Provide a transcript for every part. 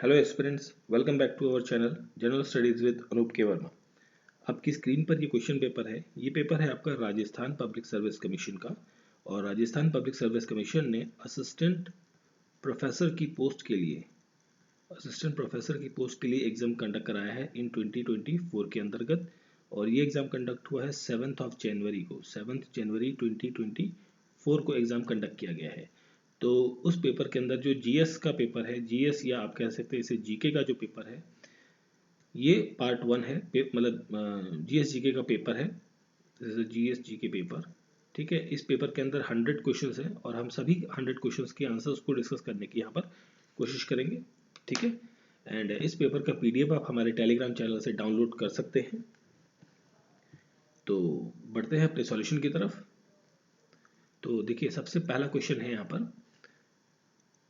Hello aspirants, welcome back to our channel general studies with Anoop K Verma. आपकी screen पर ये question paper है। ये पेपर है आपका राजस्थान पब्लिक सर्विस कमीशन का। और राजस्थान पब्लिक सर्विस कमीशन ने असिस्टेंट प्रोफेसर की पोस्ट के लिए एग्जाम कंडक्ट कराया है इन 2024 के अंतर्गत। और ये एग्ज़ाम कंडक्ट हुआ है 7 जनवरी को। 7 जनवरी 2024 को एग्ज़ाम कंडक्ट किया गया है। तो उस पेपर के अंदर जो जीएस का पेपर है, जीएस या आप कह सकते हैं इसे जीके का जो पेपर है, ये पार्ट 1 है। मतलब जीएस जीके का पेपर है, जीएस जीके पेपर। ठीक है, इस पेपर के अंदर 100 क्वेश्चंस हैं और हम सभी 100 क्वेश्चंस के आंसर्स को डिस्कस करने की यहाँ पर कोशिश करेंगे। ठीक है, एंड इस पेपर का पीडीएफ आप हमारे टेलीग्राम चैनल से डाउनलोड कर सकते हैं। तो बढ़ते हैं अपने सॉल्यूशन की तरफ। तो देखिए, सबसे पहला क्वेश्चन है यहाँ पर।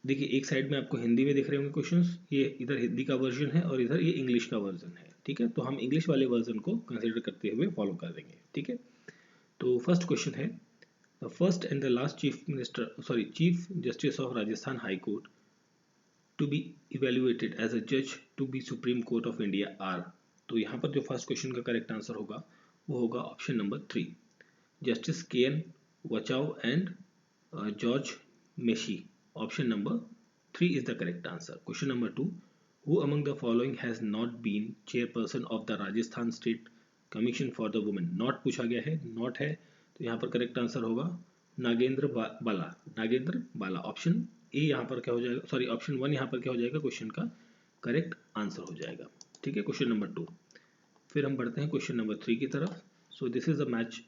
देखिए, एक साइड में आपको हिंदी में दिख रहे होंगे क्वेश्चंस। ये इधर हिंदी का वर्जन है और इधर ये इंग्लिश का वर्जन है। ठीक है, तो हम इंग्लिश वाले वर्जन को कंसिडर करते हुए फॉलो कर देंगे। ठीक है, तो फर्स्ट क्वेश्चन है, the first and the last chief justice of Rajasthan high court to be evaluated as a जज to be supreme court of India are. तो यहाँ पर जो फर्स्ट क्वेश्चन का करेक्ट आंसर होगा वो होगा option number 3, justice K N Wanchoo and George मेशी। Option number 3 is the correct answer. Question number 2. Who among the following has not been chairperson of the Rajasthan State Commission for the Women? Not पूछा गया है, not है, तो यहाँ पर correct answer होगा नागेंद्र बाला। नागेंद्र बाला, option A यहाँ पर क्या हो जाएगा, सॉरी ऑप्शन 1 यहाँ पर क्या हो जाएगा, क्वेश्चन का करेक्ट आंसर हो जाएगा। ठीक है, क्वेश्चन नंबर 2। फिर हम बढ़ते हैं क्वेश्चन नंबर 3 की तरफ। सो this is a match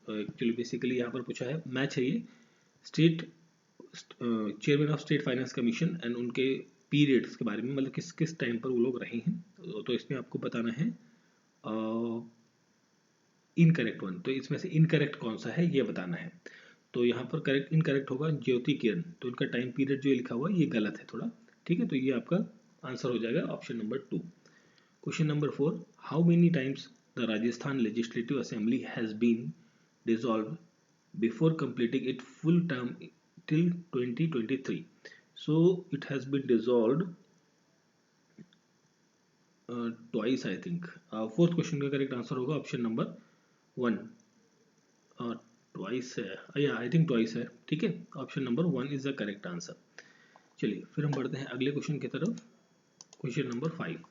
actually basically यहाँ पर पूछा है, मैच है ये state chairman of state finance commission and उनके पीरियड्स के बारे में, मतलब किस किस टाइम पर वो लोग रहे हैं। तो इसमें आपको बताना है इनकरेक्ट वन। तो इसमें से इनकरेक्ट कौन सा है ये बताना है। तो यहाँ पर करेक्ट इनकरेक्ट होगा ज्योति किरण। तो इनका टाइम पीरियड जो लिखा हुआ है ये गलत है थोड़ा। ठीक है, तो ये आपका आंसर हो जाएगा option number 2। Question number 4, how many times the Rajasthan legislative assembly has been dissolve before completing its full term till 2023. So it has been dissolved twice, I think. Fourth question का करेक्ट आंसर होगा option number 1। Twice है या I think twice है। ठीक है, option number 1 is the correct answer. चलिए फिर हम बढ़ते हैं अगले क्वेश्चन की तरफ, क्वेश्चन नंबर 5।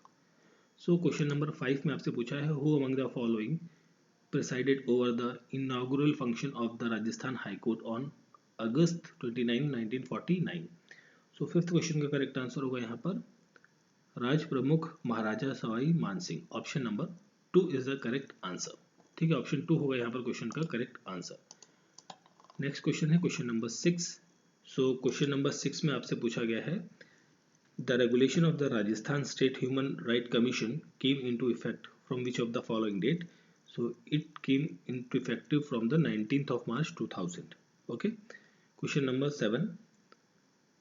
सो क्वेश्चन नंबर 5 में आपसे पूछा है, who among the following presided over the inaugural function of the Rajasthan High Court on August 29, 1949. So fifth question का करेक्ट आंसर होगा यहाँ पर Raj Pramukh Maharaja Sawai Man Singh. Option number 2 is the correct answer. ठीक है, ऑप्शन 2 होगा यहाँ पर क्वेश्चन का करेक्ट आंसर। नेक्स्ट क्वेश्चन है question number 6। So question number 6 में आपसे पूछा गया है, the regulation of the Rajasthan state human right commission came into effect from which of the following date. So it came into effective from the 19th of March 2000. Okay. Question number 7.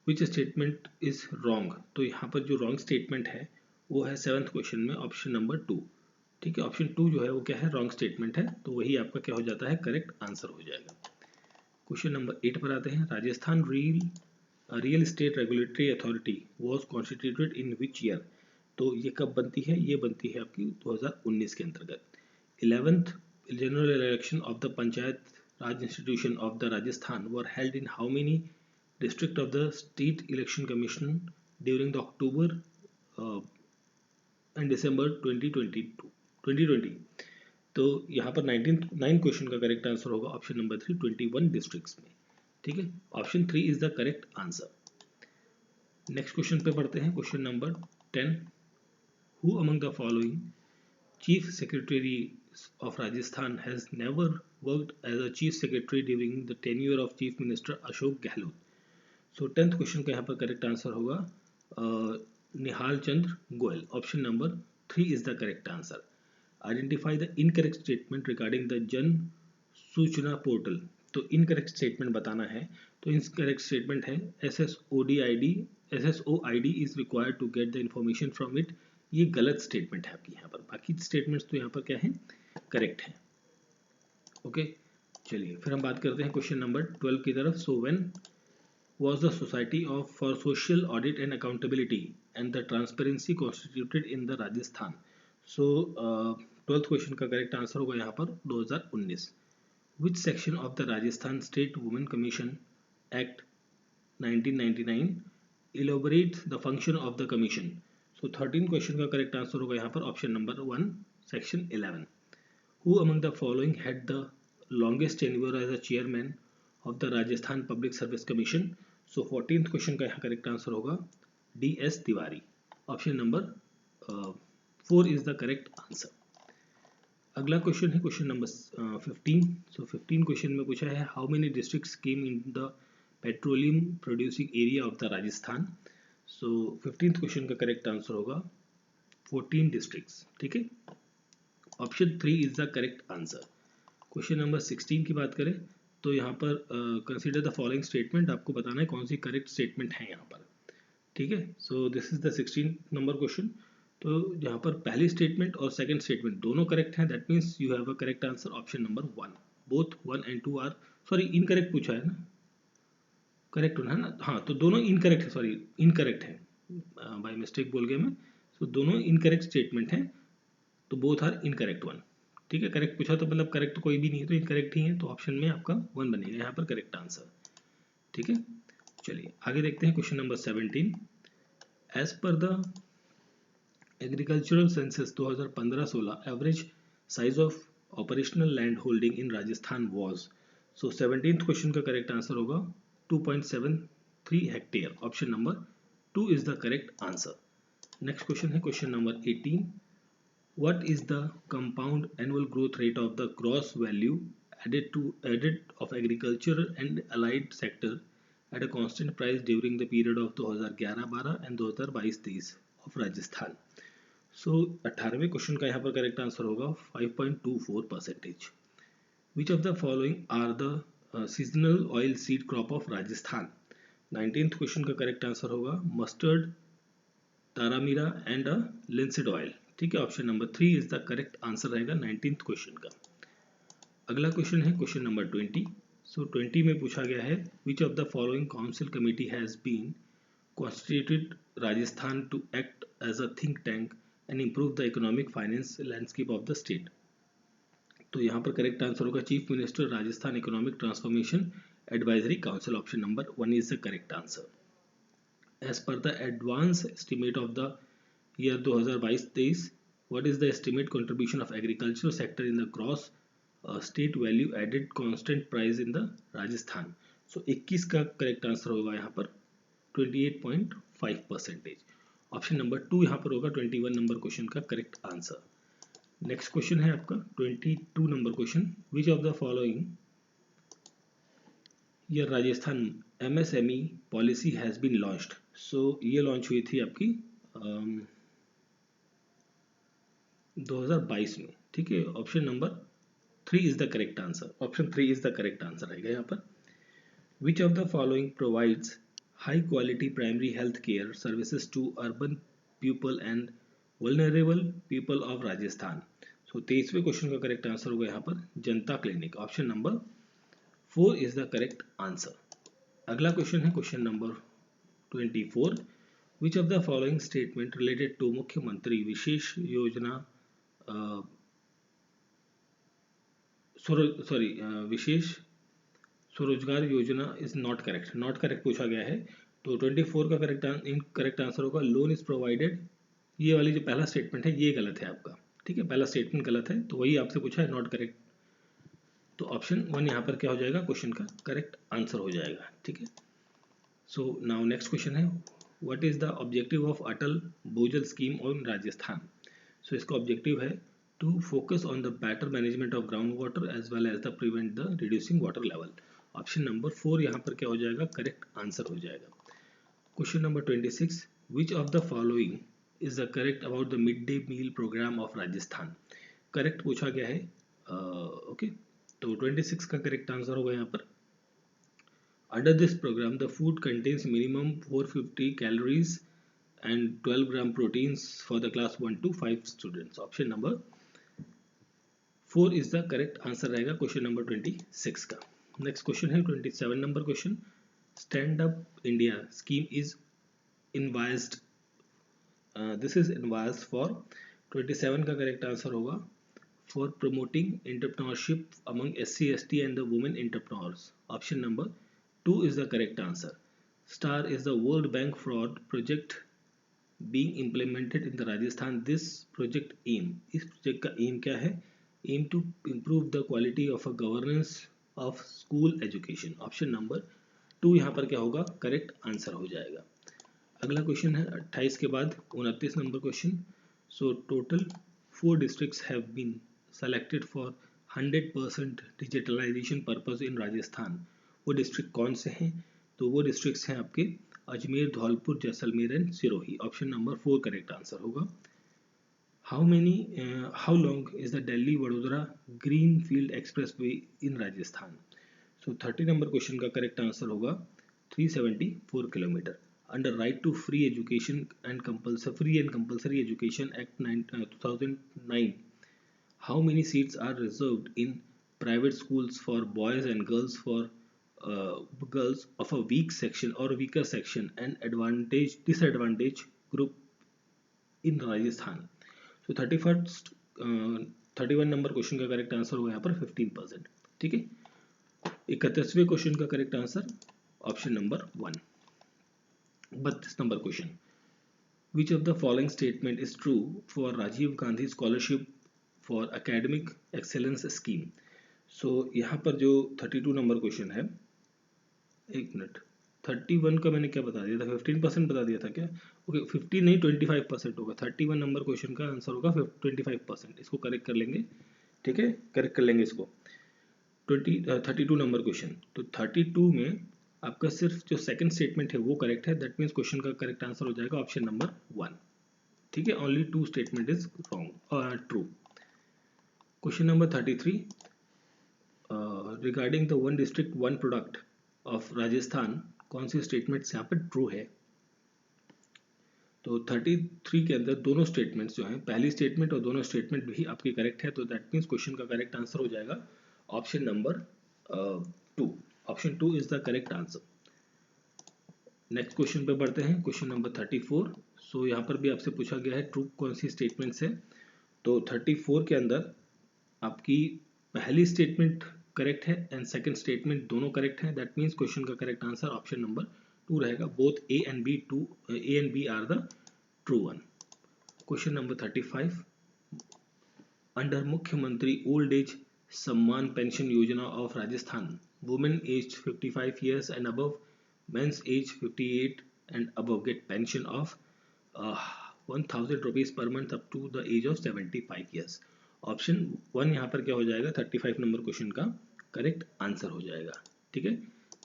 Which statement is wrong? तो यहाँ पर जो wrong statement है वो है 7th question में option number 2। ठीक है, ऑप्शन 2 जो है वो क्या है, wrong statement है, तो वही आपका क्या हो जाता है, करेक्ट आंसर हो जाएगा। क्वेश्चन नंबर 8 पर आते हैं, Rajasthan real estate regulatory authority was constituted in which year. तो ये कब बनती है, ये बनती है आपकी 2019 के अंतर्गत। 11th general election of the Panchayat Raj institution of the Rajasthan were held in how many district of the State Election Commission during the October and December 2020। तो यहाँ पर 9 क्वेश्चन का करेक्ट आंसर होगा ऑप्शन नंबर 3, 21 डिस्ट्रिक्ट्स में। ठीक है, option 3 is the correct answer. Next question पे पढ़ते हैं, question number 10। Who among the following Chief Secretary of Rajasthan has never worked as a Chief Secretary during the tenure of Chief Minister Ashok Gehlot. So 10th question का यहाँ पर correct answer होगा Nihal Chandra Goyal. Option number 3 is the correct answer. Identify the incorrect statement regarding the Jan Soochna portal. तो incorrect statement बताना है। तो incorrect statement है SSO ID is required to get the information from it। ये गलत स्टेटमेंट है आपकी यहाँ पर, बाकी स्टेटमेंट्स तो यहाँ पर क्या है, करेक्ट है। ओके, चलिए फिर हम बात करते हैं क्वेश्चन नंबर 12 की तरफ। So when was the Society for Social Audit and Accountability and the Transparency constituted in the Rajasthan. So 12th question का करेक्ट आंसर होगा यहाँ पर 2019. Which section of the Rajasthan State Women Commission Act 1999 elaborates the function of the commission? So 13 question का correct answer होगा यहाँ पर option number 1 section 11. Who among the following had the longest tenure as a chairman of the Rajasthan Public Service Commission? So 14th question का यहाँ correct answer होगा DS Tiwari. Option number 4 is the correct answer. अगला question है question number 15. सो 15 question में पूछा है how many districts came in the petroleum producing area of the Rajasthan. So 15th question का correct answer होगा 14 डिस्ट्रिक्ट्स. ठीक है, option 3 is the correct answer. Question number 16 की बात करें तो यहाँ पर कंसीडर द फॉलोइंग स्टेटमेंट. आपको बताना है कौन सी करेक्ट स्टेटमेंट है यहाँ पर. ठीक है, so this is the 16 number question. तो यहाँ पर पहली स्टेटमेंट और सेकंड स्टेटमेंट दोनों करेक्ट हैं. That means you have a correct answer option number 1. Both 1 and 2 are sorry incorrect पूछा है ना, करेक्ट होना है ना. हाँ, तो दोनों इनकरेक्ट है, सॉरी इनकरेक्ट है, बाय मिस्टेक बोल गया मैं. सो दोनों इनकरेक्ट स्टेटमेंट हैं, तो बोथ आर इनकरेक्ट 1. ठीक है, करेक्ट पूछा तो मतलब करेक्ट कोई भी नहीं है, तो इनकरेक्ट ही है, तो ऑप्शन में आपका 1 बनेगा यहाँ पर करेक्ट आंसर. ठीक है, चलिए आगे देखते हैं question number 17. As per the agricultural census 2015-16 average size of operational land holding in Rajasthan was. So 17th question का करेक्ट आंसर होगा 2.73 hectare. Option number 2 is the correct answer. Next question है question number 18. What is the compound annual growth rate of the gross value added of agriculture and allied sector at a constant price during the period of 2011-12 and 2022-23 of Rajasthan? So 18वें question का यहाँ पर correct answer होगा 5.24%. Which of the following are the seasonal oil seed crop of Rajasthan? 19th question का correct answer होगा mustard, तारामीरा and a linseed oil. ठीक है, option number 3 is the correct answer रहेगा 19th क्वेश्चन का. अगला question है क्वेश्चन नंबर 20. सो 20 में पूछा गया है which of the following council committee has been constituted Rajasthan to act as a think tank and improve the economic finance landscape of the state. तो यहाँ पर करेक्ट आंसर होगा chief minister Rajasthan economic transformation advisory council. Option number 1 is the correct answer. As per the advance estimate of the year 2022-23, what is the estimate contribution of agricultural sector in the gross state value added constant price in the Rajasthan? So 21 का correct answer होगा यहाँ पर 28.5%. Option number 2 यहाँ पर होगा 21 number question का correct answer. Next question है आपका 22 number question. Which of the following year Rajasthan MSME policy has been launched. So ये लॉन्च हुई थी आपकी 2022 में. ठीक है, option number 3 is the correct answer. Option 3 is the correct answer रहेगा यहाँ पर. Which of the following provides high quality primary health care services to urban people and vulnerable people of Rajasthan. So 23वें क्वेश्चन का correct answer होगा यहाँ पर Janta clinic. Option number 4 is the correct answer. अगला question है question number 24. Which of the following statement related to Mukhyamantri Vishesh Yojana Vishesh Swarozgar Yojana is not correct. Not correct पूछा गया है, तो 24 का करेक्ट आंसर होगा लोन इज प्रोवाइडेड. ये वाली जो पहला स्टेटमेंट है ये गलत है आपका. ठीक है, पहला स्टेटमेंट गलत है, तो वही आपसे पूछा है नॉट करेक्ट. तो ऑप्शन 1 यहाँ पर क्या हो जाएगा क्वेश्चन का करेक्ट आंसर हो जाएगा. ठीक है, सो नाउ नेक्स्ट क्वेश्चन है what is the objective of Atal Bhujal scheme on Rajasthan. So इसका ऑब्जेक्टिव है to focus on the better management of ground water as well as the prevent the reducing water level. Option number 4 यहाँ पर क्या हो जाएगा correct answer हो जाएगा. Question number 26. Which of the following is the correct about the mid day meal program of Rajasthan. Correct पूछा गया है. ओके, तो 26 का करेक्ट आंसर होगा यहाँ पर under this program the food contains minimum 450 calories and 12 gram proteins for the class 1 to 5 students. option number 4 is the correct answer रहेगा question number 26 का. नेक्स्ट क्वेश्चन है 27 number question. Stand up India scheme is envisaged, this is envisaged for 27 का correct answer होगा for promoting entrepreneurship among SC, ST and the women entrepreneurs. Option number 2 is the correct answer. STAR is the World Bank fraud project being implemented in the Rajasthan. This project aim, इस project का aim क्या है? Aim to improve the quality of a governance of school education. Option number 2 यहाँ पर क्या होगा? Correct answer हो जाएगा. अगला क्वेश्चन है 28 के बाद 29 नंबर question. So total 4 districts have been selected for 100% digitalization purpose in Rajasthan. वो डिस्ट्रिक्ट कौन से हैं? तो वो डिस्ट्रिक्ट्स हैं आपके Ajmer, Dholpur, Jaisalmer and Sirohi. Option number 4 correct answer होगा. How long is the Delhi Vadodara greenfield expressway in Rajasthan? So 30 number question का करेक्ट आंसर होगा 374 kilometre. Under Right to Free Education and Compulsory Education Act 2009, how many seats are reserved in private schools for boys and girls girls of a weak section or weaker section and disadvantaged group in Rajasthan? So 31 number question का correct answer होगा यहाँ पर 15%. ठीक है. 31वें question का correct answer option number 1. 32 number question. Which of the following statement is true for Rajiv Gandhi Scholarship for Academic Excellence Scheme? So यहाँ पर जो 32 नंबर क्वेश्चन है, एक मिनट, 31 का मैंने क्या बता दिया था? 15% बता दिया था क्या? ओके 15 नहीं 25% होगा. 31 नंबर क्वेश्चन का आंसर होगा 25%. इसको करेक्ट कर लेंगे. ठीक है, करेक्ट कर लेंगे इसको. 32 नंबर क्वेश्चन. तो 32 में आपका सिर्फ जो सेकंड स्टेटमेंट है वो करेक्ट है. दैट मीन्स क्वेश्चन का करेक्ट आंसर हो जाएगा ऑप्शन नंबर 1. ठीक है, ओनली 2 स्टेटमेंट इज रॉन्ग और true. Question number 33, regarding the one district one product of Rajasthan, कौन सी स्टेटमेंट्स यहाँ पर ट्रू है? तो 33 के अंदर दोनों स्टेटमेंट्स जो हैं, पहली स्टेटमेंट और दोनों स्टेटमेंट भी आपकी करेक्ट है. तो दैट मीन्स क्वेश्चन का करेक्ट आंसर हो जाएगा option number 2. Option 2 is the correct answer. Next question पे बढ़ते हैं. Question number 34. सो यहाँ पर भी आपसे पूछा गया है ट्रू कौन सी स्टेटमेंट्स है. तो 34 के अंदर आपकी पहली स्टेटमेंट करेक्ट है एंड सेकंड स्टेटमेंट दोनों करेक्ट है. दैट मीन्स क्वेश्चन का करेक्ट आंसर ऑप्शन नंबर 2 रहेगा. Both A and B are the true one. Question number 35. Under Mukhyamantri old age Samman pension Yojana of Rajasthan, women age 55 years and above, men's age 58 and above get pension of 1000 rupees per month up to the age of 75 years. Option 1 यहाँ पर क्या हो जाएगा? 35 number question का correct answer हो जाएगा. ठीक है,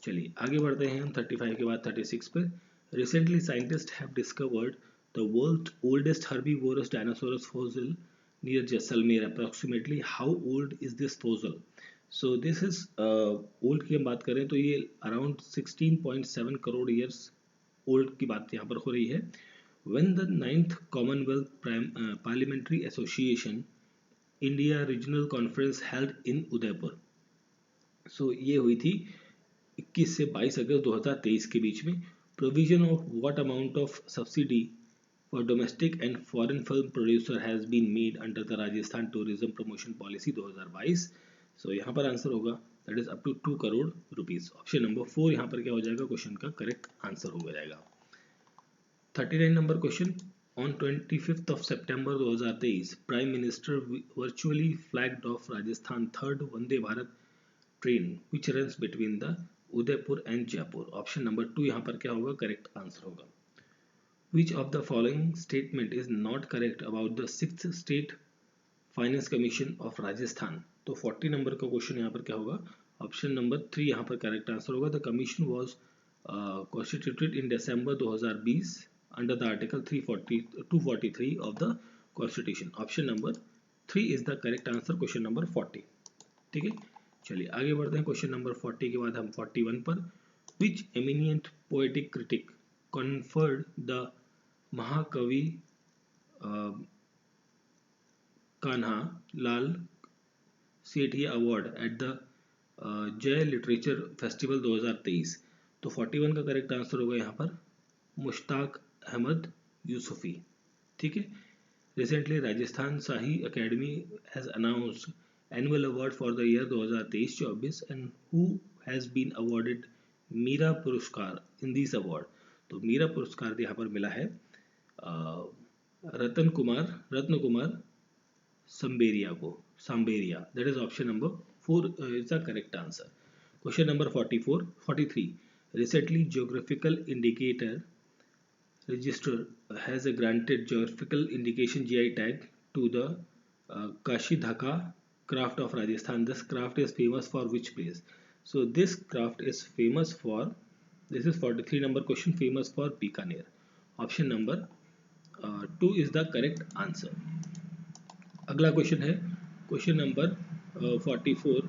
चलिए आगे बढ़ते हैं हम 35 के बाद 36 पे. Recently scientist have discovered the world oldest herbivorous dinosaurs fossil near Jaisalmer. Approximately how old is this fossil? So this is old की हम बात करें तो ये around 16.7 करोड़ years old की बात यहाँ पर हो रही है. When the 9th Commonwealth Parliamentary Association India Regional Conference held in Udaipur. So ये हुई थी 21 से 22 अगस्त 2023 के बीच में. Provision of what amount of subsidy for domestic and foreign film producer has been made under the Rajasthan Tourism Promotion Policy 2022. So यहाँ पर answer होगा that is up to 2 crore rupees. Option number 4 यहाँ पर क्या हो जाएगा? क्वेश्चन का correct answer हो जाएगा. 39 number question. On 25th of September 2023, Prime Minister virtually flagged off Rajasthan third Vande Bharat train which runs between the Udaipur and Jaipur. Option number 2 यहाँ पर क्या होगा? करेक्ट आंसर होगा. Which of the following statement is not correct about the 6th State Finance Commission of Rajasthan? तो 40 number का question यहाँ पर क्या होगा? ऑप्शन नंबर 3 यहाँ पर करेक्ट आंसर होगा. The commission was constituted in December 2020 under the article 243 of the constitution. Option number 3 is the correct answer. Question number 40. ठीक है, चलिए आगे बढ़ते हैं. क्वेश्चन नंबर 40 के बाद हम 41 पर. विच एमिनिएंट पोएटिक क्रिटिक conferred the महाकवि कान्हा लाल सेठिया अवार्ड एट द जय लिटरेचर फेस्टिवल 2023. तो 41 का करेक्ट आंसर होगा यहाँ पर मुश्ताक अहमद यूसुफी। ठीक है। Recently Rajasthan Shahi academy has announced annual award for the year 2023-24 and who has been awarded Meera Puraskar in this award. तो मीरा पुरस्कार यहाँ पर मिला है Ratan Kumar Samberia. That is option number 4 is the correct answer. Question number 43 recently geographical indicator register has a granted geographical indication GI tag to the Kashi Dhaka craft of Rajasthan. This craft is famous for which place? So this craft is famous for, this is 43 number question, famous for Bikaner. Option number 2 is the correct answer. अगला question है question number 44.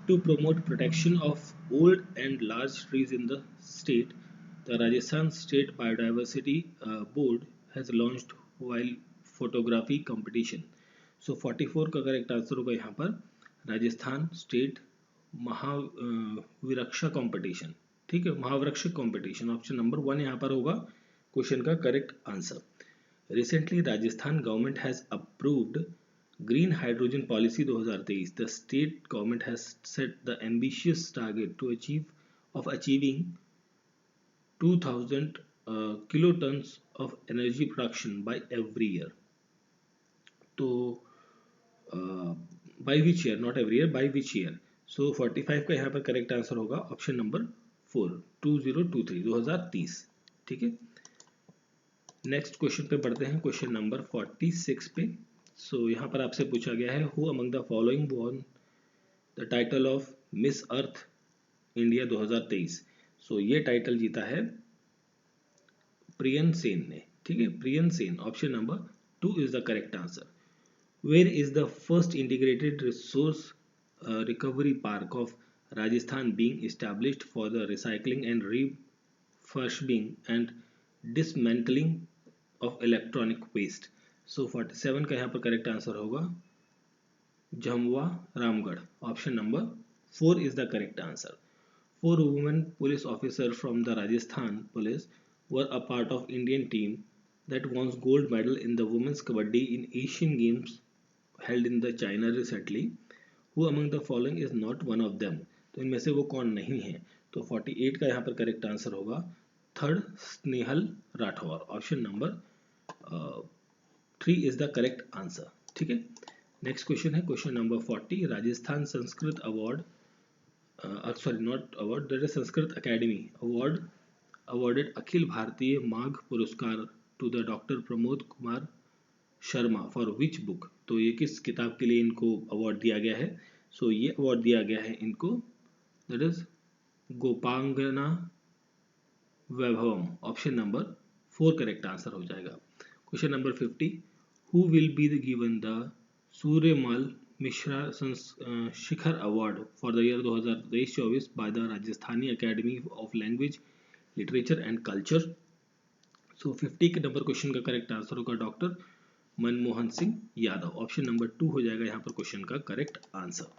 To promote protection of old and large trees in the state, the Rajasthan State Biodiversity Board has launched wild photography competition. So 44 का correct answer होगा यहाँ पर Rajasthan state महाविरक्षा competition. ठीक है, महावृक्ष competition. Option number 1 यहाँ पर होगा question का correct answer. Recently Rajasthan government has approved Green Hydrogen Policy 2023. The state government has set the ambitious target to achieving 2000 kilotons of energy production by every year. तो by which year, not every year, by which year? So 45 का यहाँ पर correct answer होगा option number 4, 2030। ठीक है। Next question पे बढ़ते हैं, क्वेश्चन नंबर 46 पे। सो यहाँ पर आपसे पूछा गया है who among the following won the title of Miss Earth India 2023। So ये टाइटल जीता है प्रियन सेन ने। ठीक है, Priyan Sen. Option number 2 is the correct answer. Where is the first integrated resource recovery park of Rajasthan being established for the recycling and refurbishing and dismantling of electronic waste. So 47 का यहाँ पर correct answer होगा Jhabua Ramgarh. Option number 4 is the correct answer. 4 women police officers from the Rajasthan police were a part of Indian team that won gold medal in the women's kabaddi in Asian Games held in the China recently. Who among the following is not one of them? तो इनमें से वो कौन नहीं है? तो 48 का यहाँ पर करेक्ट आंसर होगा third Snehal Rathore. Option number 3 is the correct answer. ठीक है। नेक्स्ट क्वेश्चन है question number 40। Rajasthan Sanskrit award sorry not award, that is Sanskrit academy award awarded Akhil Bharatiya Magh Puraskar to the doctor Pramod Kumar Sharma for which book. तो ये किस किताब के लिए इनको अवार्ड दिया गया है? सो ये अवार्ड दिया गया है इनको, that is Gopangana Vaibhavam. Option number 4 correct answer हो जाएगा। Question number 50। Who will be given the Suryamal Mishra Shikhar Award for the year 2023-24 by the Rajasthani Academy of Language, Literature and Culture? So 50 के number question का correct answer होगा doctor Manmohan Singh Yadav. Option number 2 हो जाएगा यहाँ पर question का correct answer.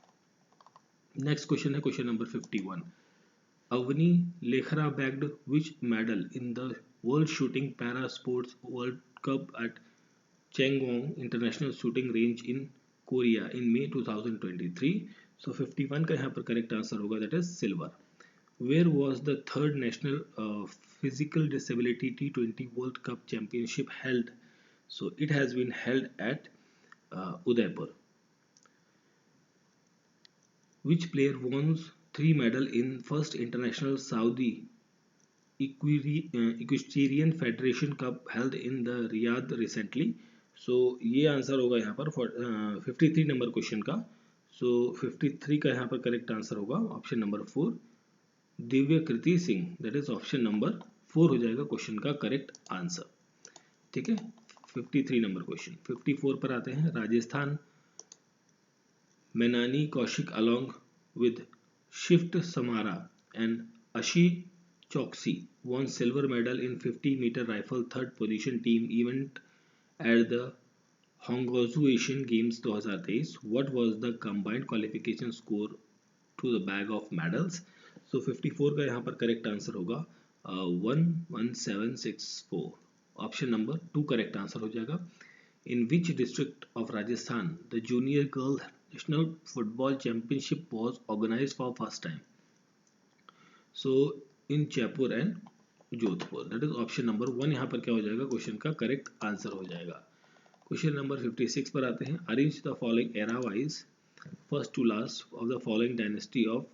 Next question है question number 51। Avani Lekhara bagged which medal in the world shooting para sports world cup at Changwon International Shooting Range in Korea in May 2023. So 51 का यहाँ पर correct answer होगा that is silver. Where was the third national physical disability T20 World Cup Championship held? So it has been held at Udaipur. Which player won 3 medals in first international Saudi Equestrian Federation Cup held in the Riyadh recently? सो ये answer होगा यहाँ पर 53 number question का। सो 53 का यहाँ पर correct answer होगा option number 4 Divya Kriti Singh. That is option number 4 हो जाएगा क्वेश्चन का करेक्ट आंसर। ठीक है, 53 नंबर क्वेश्चन। 54 पर आते हैं। Rajasthan Manini Kaushik along with Sift Samra and Ashi Chouksey won silver medal in 50 meter rifle third position team event at the Hongguo Asian Games 2023. What was the combined qualification score to the bag of medals? सो 54 का यहाँ पर correct answer होगा 11764, option number 2 correct answer हो जाएगा। In which district of Rajasthan the junior girl national football championship was organised for first time? So in Jaipur and Jodhpur, that is option number 1 यहाँ पर क्या हो जाएगा, क्वेश्चन का करेक्ट आंसर हो जाएगा। क्वेश्चन नंबर 56 पर आते हैं। Arrange the following era wise first to last of the following dynasty of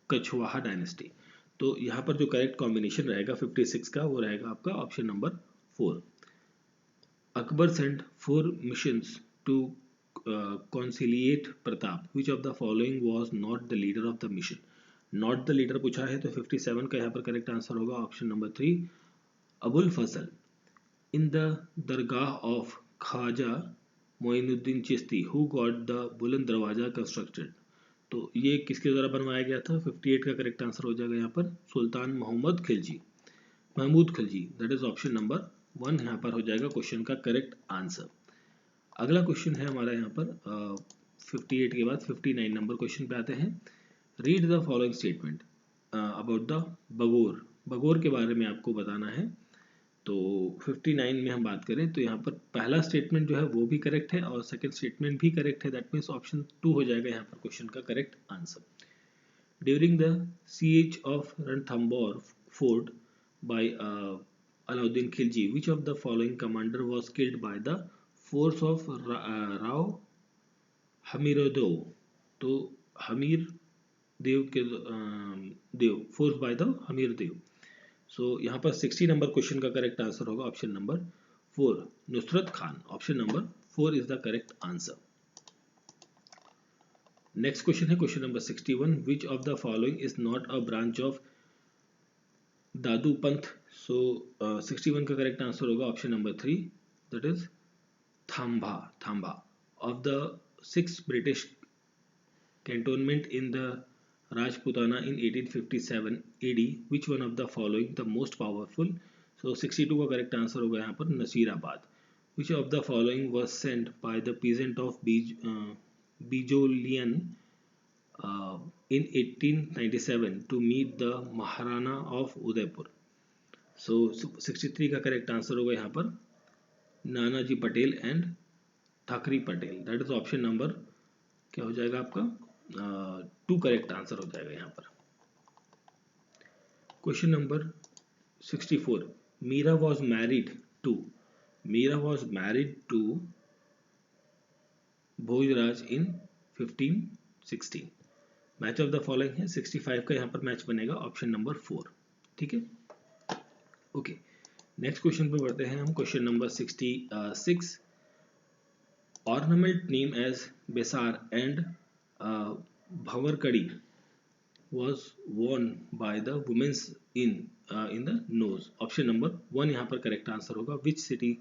Kachhwaha dynasty. तो यहाँ पर जो करेक्ट कॉम्बिनेशन रहेगा 56 का, वो रहेगा आपका option number 4। Akbar sent 4 missions to conciliate Pratap, which of the following was not the leader of the mission? Not the leader पूछा है, तो 57 का यहाँ पर करेक्ट आंसर होगा option number 3 Abul Fazal. In the dargah of Khwaja Moinuddin Chishti who got the Buland Darwaza constructed, तो ये किसके द्वारा बनवाया गया था? 58 का करेक्ट आंसर हो जाएगा यहाँ पर Sultan Mahmud Khilji, that is option number 1 यहाँ पर हो जाएगा क्वेश्चन का करेक्ट आंसर। अगला क्वेश्चन है हमारा यहाँ पर 58 के बाद 59 नंबर क्वेश्चन पे आते हैं। Read the following statement about the Bagor के बारे में आपको बताना है। तो 59 में हम बात करें तो यहाँ पर पहला स्टेटमेंट जो है वो भी करेक्ट है और सेकंड स्टेटमेंट भी करेक्ट है, दैट मीन्स ऑप्शन 2 हो जाएगा यहाँ पर क्वेश्चन का correct answer. During the siege of Ranthambore fort by Alauddin Khilji, which of the following commander was killed by the force of Rao Hamirdev? तो हमीर देव के Dev, force by the Hamir Dev. So यहाँ पर 60 नंबर क्वेश्चन का करेक्ट आंसर होगा option number 4 Nusrat Khan, option number 4 is the correct answer. Next question है question number 61, which of the following is not a branch of Dadu Panth? So 61 का correct answer होगा option number 3, that is Thamba. Of the 6 British cantonment in the Rajputana in 1857 AD, which one of the following the most powerful? So 62 का correct answer होगा यहाँ पर Nasirabad. Which of the following was sent by the peasant of Bijolian in 1897 to meet the Maharana of Udaipur? So 63 का correct answer होगा यहाँ पर Nanaji Patel and Thakri Patel, that is option number क्या हो जाएगा आपका 2 करेक्ट आंसर हो जाएगा यहाँ पर। Question number 64, Meera was married to Bhojraj in 1516। Match of the following है 65 का यहाँ पर मैच बनेगा ऑप्शन नंबर 4, ठीक है। ओके, नेक्स्ट क्वेश्चन पे बढ़ते हैं हम। Question number 66, ornament name as Besar and Bhavarkadi was worn by the women in the nose. Option number 1 यहाँ पर करेक्ट आंसर होगा। Which city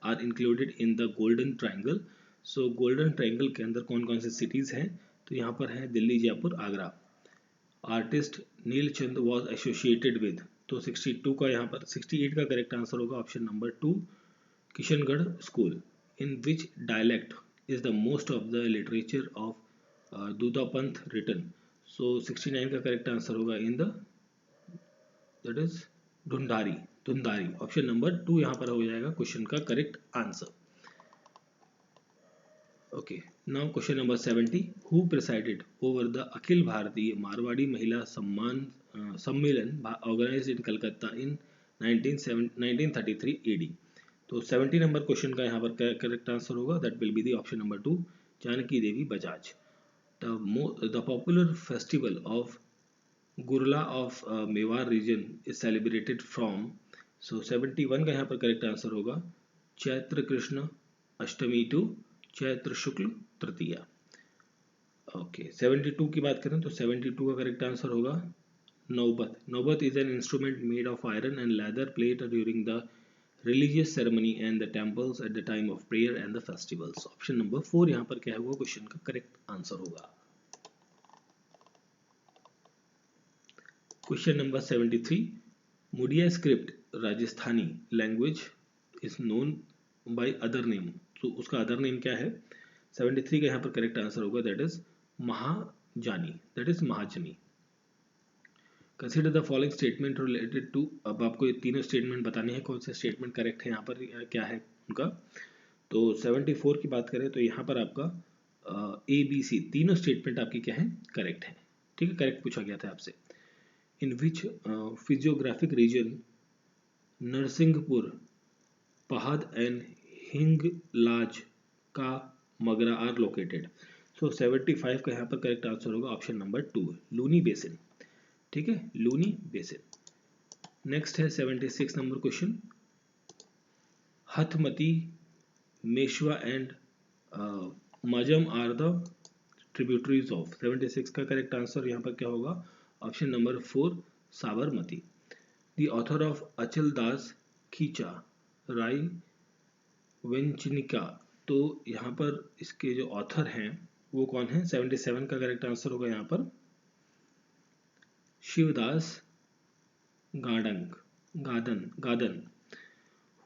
are included in the Golden Triangle? So Golden Triangle के अंदर कौन कौन से cities हैं? तो यहाँ पर है Delhi, Jaipur, Agra. Artist नीलचंद was associated with, तो 62 का यहाँ पर 68 का करेक्ट आंसर होगा option number 2 Kishangarh school. In which dialect is the most of the literature of दूधा पंथ रिटन? सो 69 का करेक्ट आंसर होगा in the that is Dhundhari. Option number 2 यहाँ पर हो जाएगा क्वेश्चन का correct answer. Okay, now question number 70, who presided over the Akhil Bharatiya Marwari Mahila Sammelan organised in Calcutta in 1933 AD? तो 70 number question का यहाँ पर करेक्ट आंसर होगा, that will be the option number 2 Janaki Devi Bajaj. The popular festival of Gurla of Mewar region is celebrated from, so 71 का यहाँ पर correct answer होगा Chaitra Krishna Ashtami to Chaitra Shukla Tritiya. Okay, 72 की बात करें तो 72 का करेक्ट आंसर होगा नौबत is an instrument made of iron and leather played during the religious ceremony and the temples at the time of prayer and the festivals. Option number 4 यहाँ पर क्या होगा क्वेश्चन का करेक्ट आंसर होगा। Question number 73, Mudiya script Rajasthani language is known by other name, तो उसका other name क्या है? 73 का यहाँ पर करेक्ट आंसर होगा that is Mahajani. Consider the following statement related to, अब आपको ये तीनों स्टेटमेंट बताने हैं, कौन से स्टेटमेंट करेक्ट है यहाँ पर, क्या है उनका। तो 74 की बात करें तो यहाँ पर आपका ABC तीनों स्टेटमेंट आपकी क्या है, करेक्ट है। ठीक है, करेक्ट पूछा गया था आपसे। इन विच फिजियोग्राफिक रीजन नरसिंहपुर, पहाड़ एंड हिंगलाज का मगरा आर लोकेटेड। सो 75 का यहाँ पर करेक्ट आंसर होगा ऑप्शन नंबर 2, लूनी बेसिन। ठीक है, लूनी बेसिन। नेक्स्ट है 76 number question. Hathmati, Meshwa and Majam are the tributaries of. 76 का करेक्ट आंसर यहाँ पर क्या होगा, option number 4, Sabarmati. The author of Achal Das खींचा राय वेंचनिका, तो यहाँ पर इसके जो ऑथर हैं वो कौन है। 77 का करेक्ट आंसर होगा यहाँ पर Shivdas Gadan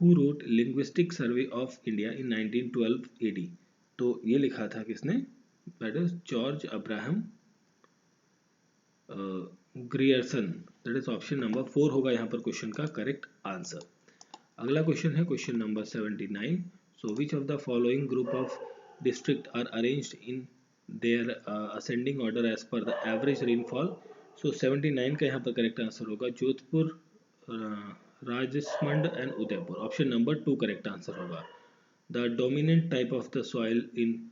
who wrote linguistic survey of India in 1912 AD। तो ये लिखा था किसने, that is George Abraham Grierson. That is option number 4 होगा यहाँ पर क्वेश्चन का करेक्ट आंसर। अगला क्वेश्चन है question number 79। So which of the following group of district are arranged in their ascending order as per the average rainfall. So 79 का यहाँ पर correct answer होगा Jodhpur, Rajsamand and Udaipur. Option number 2 correct answer होगा। The dominant type of the soil in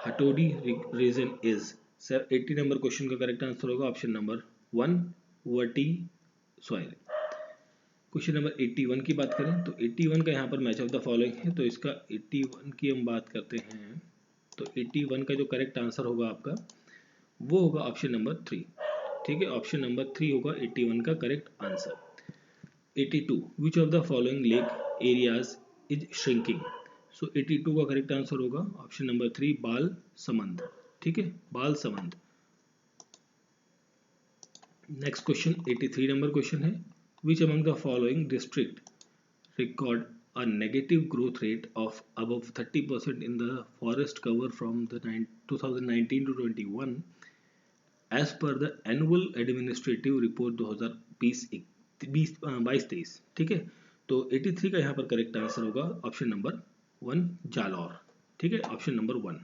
Hatodi region is. 80 number question का correct answer होगा option number 1, verti soil. Question number 81 की बात करें तो 81 का यहाँ पर मैच ऑफ द फॉलोइंग है, तो इसका 81 की हम बात करते हैं तो 81 का जो करेक्ट आंसर होगा आपका वो होगा ऑप्शन नंबर 3। ठीक है, ऑप्शन नंबर 3 होगा 81 का correct answer. 82 which of the following lake areas is shrinking. So 82 का करेक्ट आंसर होगा ऑप्शन नंबर 3, बाल समंद। ठीक है, Bal Samand. Next question 83 number question है। Which among the following district record a negative growth rate of above 30% in the forest cover from the 2019 to 21 as per the annual administrative report 2022-23। ठीक है, तो 83 का यहाँ पर correct answer होगा option number 1, Jalore. ठीक है, option number 1।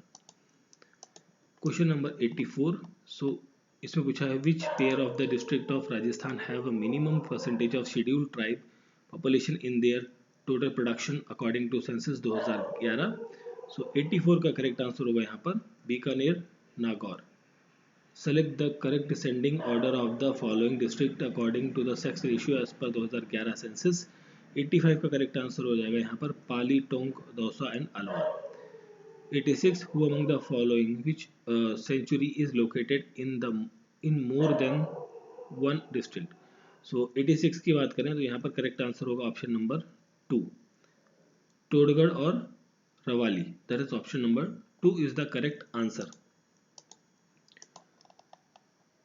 Question number 84। So इसमें पूछा है which pair of the district of Rajasthan have a minimum percentage of scheduled tribe population in their total production according to census 2011। So 84 का correct answer होगा यहाँ पर Bikaner, Nagaur. Select the correct descending order of the following district according to the sex ratio as per 2011 census. 85 का correct answer हो जाएगा यहाँ पर Pali, Tonk, Dausa and Alwar. 86 who among the following which century is located in more than one district। so 86 की बात करें तो यहाँ पर करेक्ट आंसर होगा ऑप्शन नंबर 2, टोडगढ़ और Rawali. That is option number 2 is the correct answer.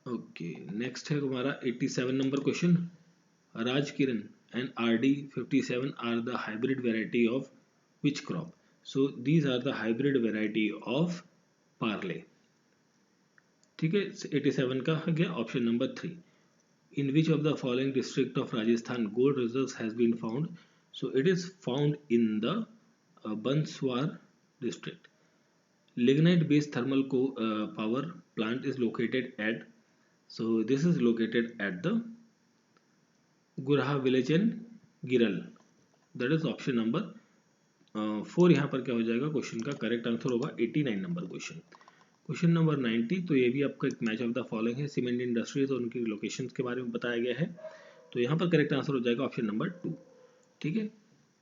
Okay, next है हमारा 87 number question. Rajkiran and RD 57 are the hybrid variety of which crop. So these are the hybrid variety of parley। ठीक है, 87 का हो गया option number 3। In which of the following district of Rajasthan gold reserves has been found? So it is found in the Banswar district। Lignite based thermal power plant is located at, so this is located at the Gurha village in Giral। That is option number 4 यहाँ पर क्या हो जाएगा, question का correct answer होगा 89 number question. Question number 90, तो ये भी आपका एक मैच ऑफ द फॉलोइंग है, सीमेंट इंडस्ट्रीज और उनकी लोकेशंस के बारे में बताया गया है, तो यहाँ पर करेक्ट आंसर हो जाएगा ऑप्शन नंबर 2। ठीक है,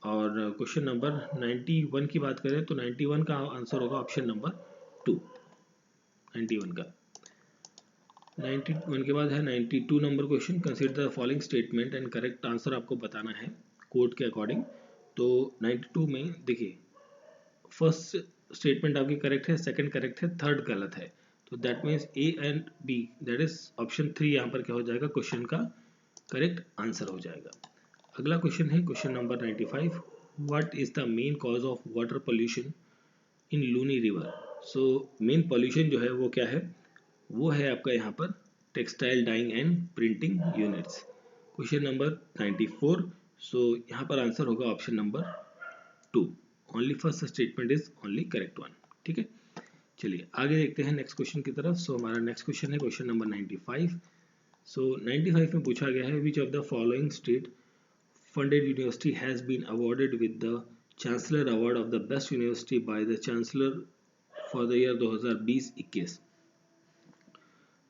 और क्वेश्चन नंबर 91 की बात करें तो 91 का आंसर होगा ऑप्शन नंबर 2, 91 का। 91 के बाद है 92 number question. Consider the following statement and correct answer आपको बताना है कोड के अकॉर्डिंग। तो 92 में देखिए फर्स्ट स्टेटमेंट आपकी करेक्ट है, सेकंड करेक्ट है, थर्ड गलत है, तो that means A and B that is option 3 यहाँ पर क्या हो जाएगा, क्वेश्चन का करेक्ट आंसर हो जाएगा। अगला क्वेश्चन है question number 95। What is the main cause of water pollution in Luni river. So main pollution जो है वो क्या है, वो है आपका यहाँ पर textile dyeing and printing units. Question number 94। So यहाँ पर आंसर होगा option number 2। Only first statement is only correct one. ठीक है, चलिए आगे देखते हैं नेक्स्ट क्वेश्चन की तरफ। सो हमारा नेक्स्ट क्वेश्चन है क्वेश्चन नंबर 95। सो 95 में पूछा गया है which of the following state funded university has been awarded with the chancellor award of the best university by the chancellor for the year 2020-21।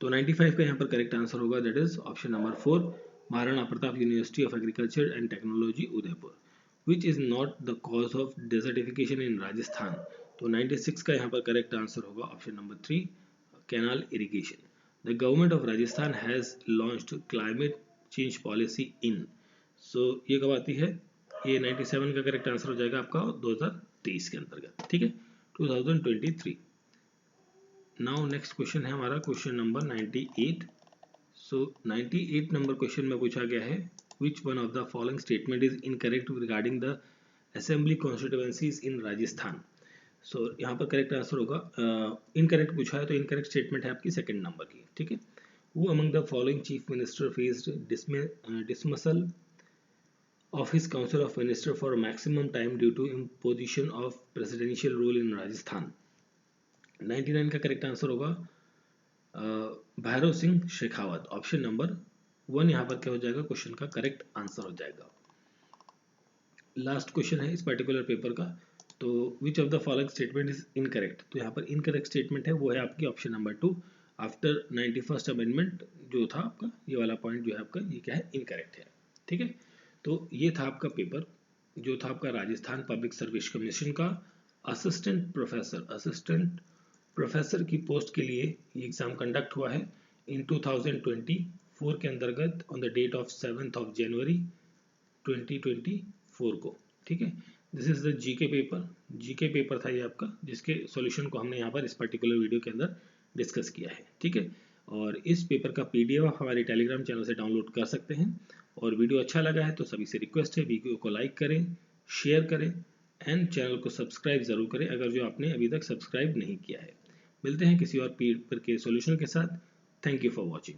तो 95 का यहाँ पर करेक्ट आंसर होगा that is option number 4, Maharana Pratap university of agriculture and technology Udaipur, which is not the cause of desertification इन राजस्थान। तो 96 का यहाँ पर correct answer होगा option number 3, canal irrigation. The government of Rajasthan has launched climate change policy in. So ये कब आती है, ये 97 का करेक्ट आंसर हो जाएगा आपका 2023 के अंतर्गत। ठीक है, 2023। नाउ नेक्स्ट क्वेश्चन है हमारा question number 98। So 98 number question में पूछा गया है which one of the following statement is incorrect regarding the assembly constituencies in Rajasthan. So यहाँ पर करेक्ट आंसर होगा, इनकरेक्ट पूछा है तो इनकरेक्ट स्टेटमेंट है आपकी सेकंड नंबर की। ठीक है, वो among the following chief minister faced dismissal of his council of minister for maximum time due to imposition of presidential rule in Rajasthan। 99 का करेक्ट आंसर होगा भैरव सिंह शेखावत। ऑप्शन नंबर 1 यहाँ पर क्या हो जाएगा, क्वेश्चन का करेक्ट आंसर हो जाएगा। लास्ट क्वेश्चन है इस पर्टिकुलर पेपर का। तो विच of the following statement is incorrect. तो यहाँ पर इनकरेक्ट स्टेटमेंट है वो है आपकी option number 2, after 91st amendment जो था आपका ये वाला पॉइंट जो है आपका ये क्या है, इनकरेक्ट है। ठीक है, तो ये था आपका पेपर जो था आपका राजस्थान पब्लिक सर्विस कमीशन का असिस्टेंट प्रोफेसर की पोस्ट के लिए ये एग्जाम कंडक्ट हुआ है इन 2024 के अंतर्गत on the date of 7th of January 2024 को। ठीक है, this is the GK paper था ये आपका, जिसके सॉल्यूशन को हमने यहाँ पर इस पर्टिकुलर वीडियो के अंदर डिस्कस किया है। ठीक है, और इस पेपर का पीडीएफ आप हमारे टेलीग्राम चैनल से डाउनलोड कर सकते हैं। और वीडियो अच्छा लगा है तो सभी से रिक्वेस्ट है वीडियो को लाइक करें, शेयर करें एंड चैनल को सब्सक्राइब जरूर करें अगर जो आपने अभी तक सब्सक्राइब नहीं किया है। मिलते हैं किसी और पेपर के सॉल्यूशन के साथ। Thank you for watching.